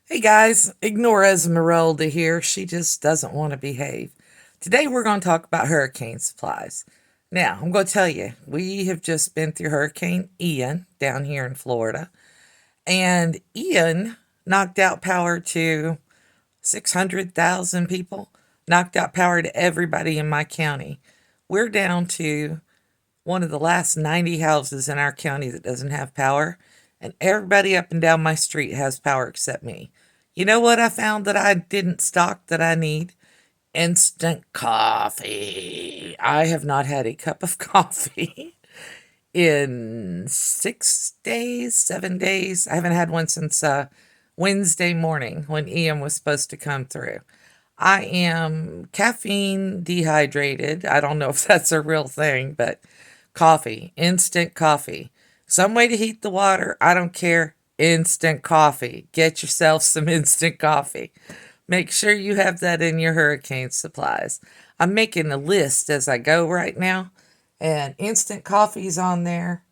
Hey guys, ignore Esmeralda here. She just doesn't want to behave. Today we're going to talk about hurricane supplies. Now, I'm going to tell you, we have just been through Hurricane Ian down here in Florida, and Ian knocked out power to 600,000 people, knocked out power to everybody in my county. We're down to one of the last 90 houses in our county that doesn't have power, and everybody up and down my street has power except me. You know what I found that I didn't stock that I need? Instant coffee. I have not had a cup of coffee in 6 days, 7 days. I haven't had one since Wednesday morning when Ian was supposed to come through. I am caffeine dehydrated. I don't know if that's a real thing, but coffee, instant coffee. Some way to heat the water, I don't care. Instant coffee. Get yourself some instant coffee. Make sure you have that in your hurricane supplies. I'm making a list as I go right now, and instant coffee's on there.